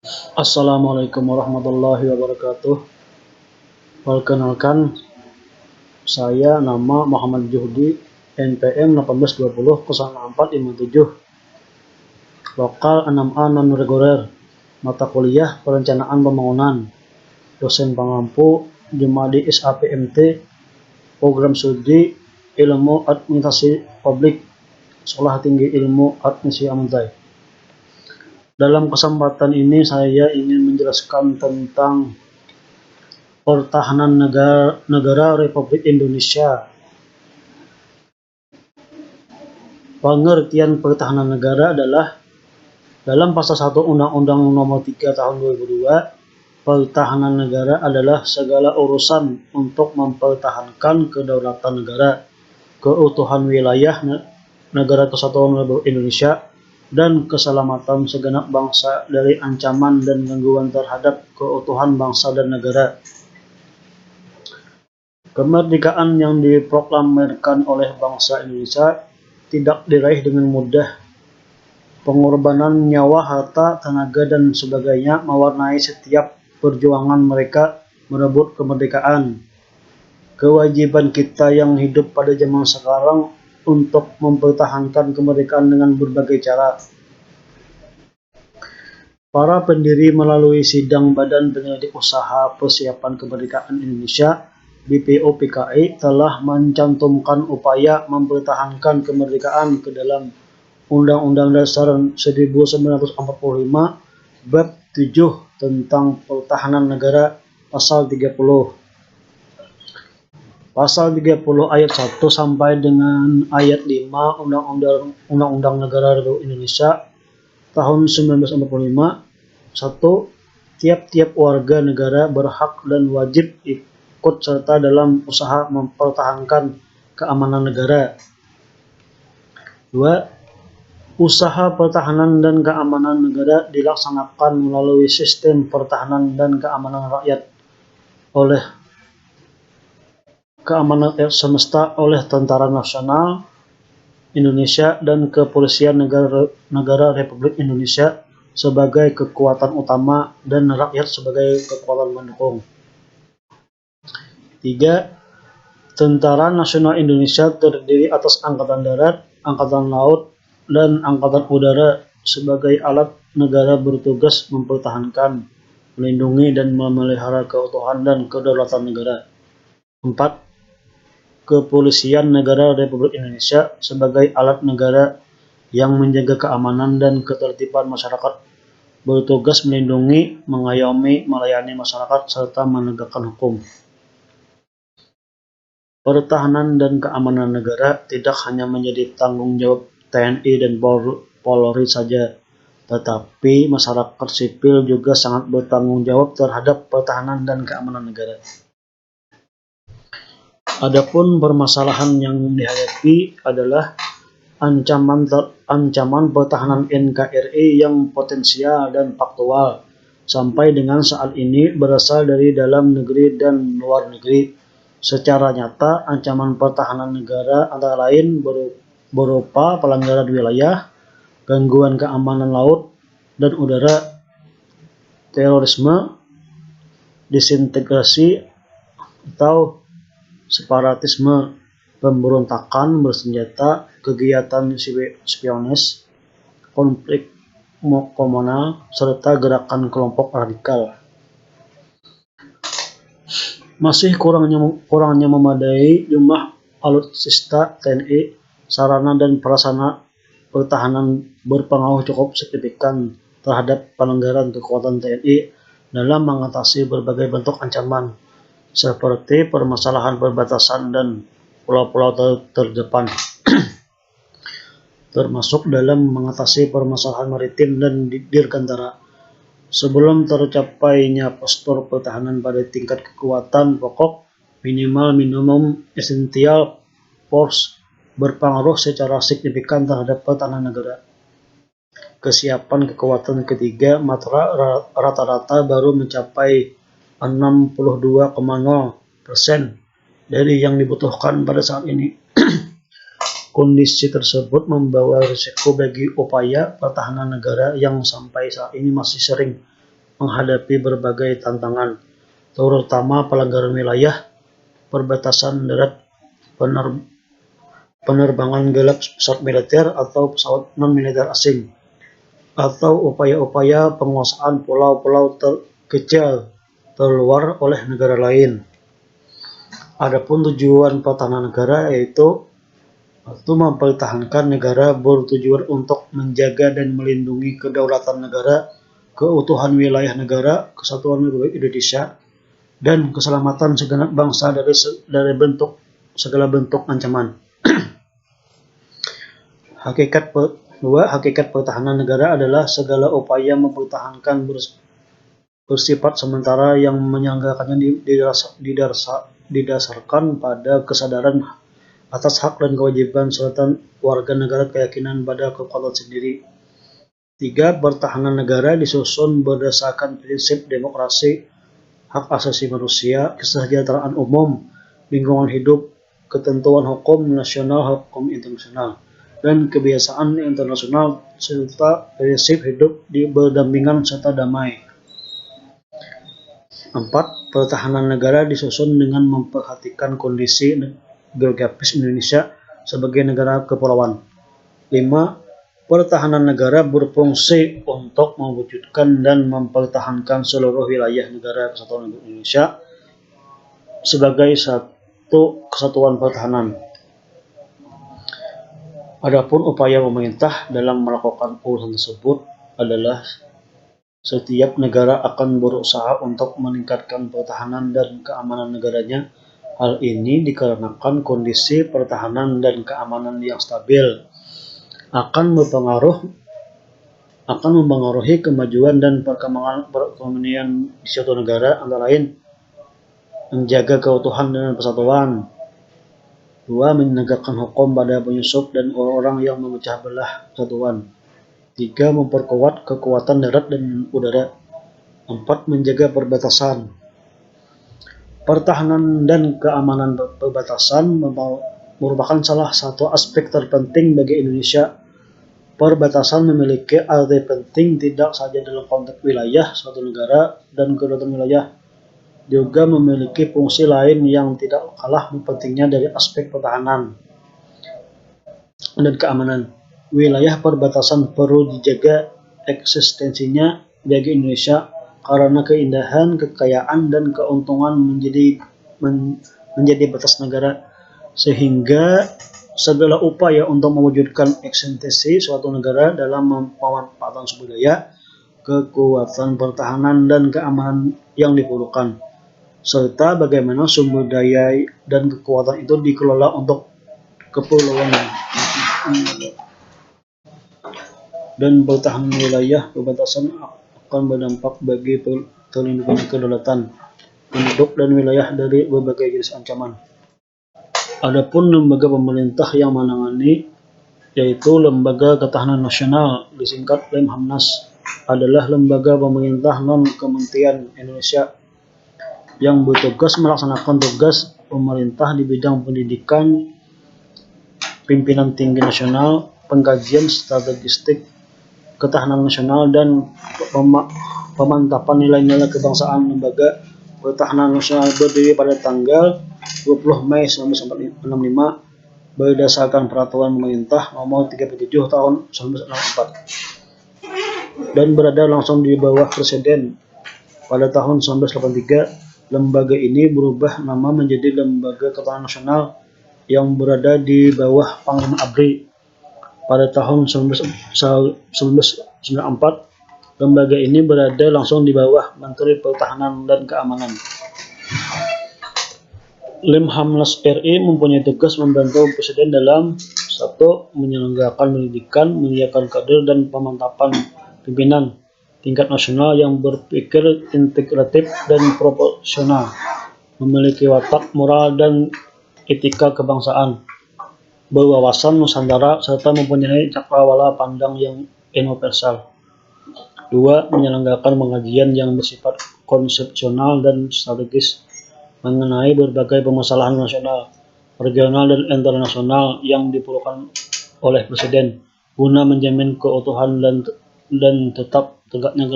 Assalamualaikum warahmatullahi wabarakatuh. Perkenalkan, saya nama Muhammad Juhdi, NPM 1820 lokal 6A non-reguler, mata kuliah Perencanaan Pembangunan, dosen pengampu Jumadi SAPMT, program studi Ilmu Administrasi Publik, Sekolah Tinggi Ilmu Administrasi Amantai. Dalam kesempatan ini saya ingin menjelaskan tentang Pertahanan Negara Republik Indonesia. Pengertian pertahanan negara adalah dalam pasal 1 Undang-Undang Nomor 3 Tahun 2002, pertahanan negara adalah segala urusan untuk mempertahankan kedaulatan negara, keutuhan wilayah negara kesatuan Republik Indonesia, dan keselamatan segenap bangsa dari ancaman dan gangguan terhadap keutuhan bangsa dan negara. Kemerdekaan yang diproklamirkan oleh bangsa Indonesia tidak diraih dengan mudah. Pengorbanan nyawa, harta, tenaga, dan sebagainya mewarnai setiap perjuangan mereka merebut kemerdekaan. Kewajiban kita yang hidup pada zaman sekarang untuk mempertahankan kemerdekaan dengan berbagai cara. Para pendiri melalui sidang Badan Penyelidik Usaha Persiapan Kemerdekaan Indonesia BPOPKI telah mencantumkan upaya mempertahankan kemerdekaan ke dalam Undang-Undang Dasar 1945 Bab 7 tentang Pertahanan Negara Pasal 30. Pasal 30 ayat 1 sampai dengan ayat 5 Undang-Undang Negara Republik Indonesia tahun 1945. 1. Tiap-tiap warga negara berhak dan wajib ikut serta dalam usaha mempertahankan keamanan negara. 2. Usaha pertahanan dan keamanan negara dilaksanakan melalui sistem pertahanan dan keamanan rakyat semesta oleh Tentara Nasional Indonesia dan Kepolisian Negara Republik Indonesia sebagai kekuatan utama dan rakyat sebagai kekuatan pendukung. 3. Tentara Nasional Indonesia terdiri atas Angkatan Darat, Angkatan Laut, dan Angkatan Udara sebagai alat negara bertugas mempertahankan, melindungi, dan memelihara keutuhan dan kedaulatan negara. 4. Kepolisian Negara Republik Indonesia sebagai alat negara yang menjaga keamanan dan ketertiban masyarakat, bertugas melindungi, mengayomi, melayani masyarakat, serta menegakkan hukum. Pertahanan dan keamanan negara tidak hanya menjadi tanggung jawab TNI dan Polri saja, tetapi masyarakat sipil juga sangat bertanggung jawab terhadap pertahanan dan keamanan negara. Adapun permasalahan yang dihadapi adalah ancaman pertahanan NKRI yang potensial dan faktual sampai dengan saat ini berasal dari dalam negeri dan luar negeri. Secara nyata, ancaman pertahanan negara antara lain berupa pelanggaran wilayah, gangguan keamanan laut dan udara, terorisme, disintegrasi atau separatisme, pemberontakan bersenjata, kegiatan spionis, konflik komunal, serta gerakan kelompok radikal. Masih kurangnya memadai jumlah alutsista TNI, sarana dan prasarana pertahanan berpengaruh cukup signifikan terhadap pelanggaran kekuatan TNI dalam mengatasi berbagai bentuk ancaman, seperti permasalahan perbatasan dan pulau-pulau terdepan, termasuk dalam mengatasi permasalahan maritim dan dirgantara. Sebelum tercapainya postur pertahanan pada tingkat kekuatan pokok, minimum essential force berpengaruh secara signifikan terhadap pertahanan negara. Kesiapan kekuatan ketiga matra rata-rata baru mencapai 62,0% dari yang dibutuhkan pada saat ini. Kondisi tersebut membawa risiko bagi upaya pertahanan negara yang sampai saat ini masih sering menghadapi berbagai tantangan, terutama pelanggaran wilayah, perbatasan darat, penerbangan gelap pesawat militer atau pesawat non-militer asing, atau upaya-upaya penguasaan pulau-pulau terkecil terluar oleh negara lain. Adapun tujuan pertahanan negara yaitu mempertahankan negara bertujuan untuk menjaga dan melindungi kedaulatan negara, keutuhan wilayah negara, kesatuan Republik Indonesia, dan keselamatan segenap bangsa dari segala bentuk ancaman. Hakikat pertahanan negara adalah segala upaya mempertahankan bersifat sementara yang menyelenggarakannya didasarkan pada kesadaran atas hak dan kewajiban serta warga negara keyakinan pada kekuatan sendiri. 3. Pertahanan negara disusun berdasarkan prinsip demokrasi, hak asasi manusia, kesejahteraan umum, lingkungan hidup, ketentuan hukum nasional, hukum internasional, dan kebiasaan internasional, serta prinsip hidup berdampingan serta damai. 4. Pertahanan negara disusun dengan memperhatikan kondisi geografis Indonesia sebagai negara kepulauan. 5. Pertahanan negara berfungsi untuk mewujudkan dan mempertahankan seluruh wilayah negara kesatuan Republik Indonesia sebagai satu kesatuan pertahanan. Adapun upaya pemerintah dalam melakukan urusan tersebut adalah setiap negara akan berusaha untuk meningkatkan pertahanan dan keamanan negaranya. Hal ini dikarenakan kondisi pertahanan dan keamanan yang stabil akan mempengaruhi kemajuan dan perkembangan perekonomian di suatu negara, antara lain menjaga keutuhan dan persatuan. 2. Menegakkan hukum pada penyusup dan orang-orang yang memecah belah persatuan. 3. Memperkuat kekuatan darat dan udara. 4. Menjaga perbatasan. Pertahanan dan keamanan perbatasan merupakan salah satu aspek terpenting bagi Indonesia. Perbatasan memiliki arti penting tidak saja dalam konteks wilayah suatu negara dan kedaulatan wilayah, juga memiliki fungsi lain yang tidak kalah pentingnya dari aspek pertahanan dan keamanan. Wilayah perbatasan perlu dijaga eksistensinya bagi Indonesia karena keindahan, kekayaan, dan keuntungan menjadi batas negara, sehingga segala upaya untuk mewujudkan eksistensi suatu negara dalam pemanfaatan sumber daya, kekuatan pertahanan dan keamanan yang diperlukan, serta bagaimana sumber daya dan kekuatan itu dikelola untuk keperluan dan pertahanan wilayah perbatasan akan berdampak bagi terlindungnya kedaulatan penduduk dan wilayah dari berbagai jenis ancaman. Adapun lembaga pemerintah yang menangani, yaitu Lembaga Ketahanan Nasional, disingkat Lemhamnas, adalah lembaga pemerintah non-kementerian Indonesia yang bertugas melaksanakan tugas pemerintah di bidang pendidikan, pimpinan tinggi nasional, pengkajian strategistik ketahanan nasional, dan pemantapan nilai-nilai kebangsaan. Lembaga Pertahanan Nasional berdiri pada tanggal 20 Mei 1965 berdasarkan Peraturan Pemerintah Nomor 37 Tahun 1964 dan berada langsung di bawah Presiden. Pada tahun 1983, lembaga ini berubah nama menjadi Lembaga Ketahanan Nasional yang berada di bawah Panglima ABRI. Pada tahun 1994, lembaga ini berada langsung di bawah Menteri Pertahanan dan Keamanan. Lemhamnas RI mempunyai tugas membantu Presiden dalam 1. Menyelenggarakan pendidikan, menyediakan kader dan pemantapan pimpinan tingkat nasional yang berpikir integratif dan proporsional, memiliki watak moral dan etika kebangsaan, berwawasan Nusantara, serta mempunyai cakrawala pandang yang universal. 2. Menyelenggarakan pengajian yang bersifat konsepsional dan strategis mengenai berbagai permasalahan nasional, regional, dan internasional yang diperlukan oleh Presiden guna menjamin keutuhan dan tetap tegaknya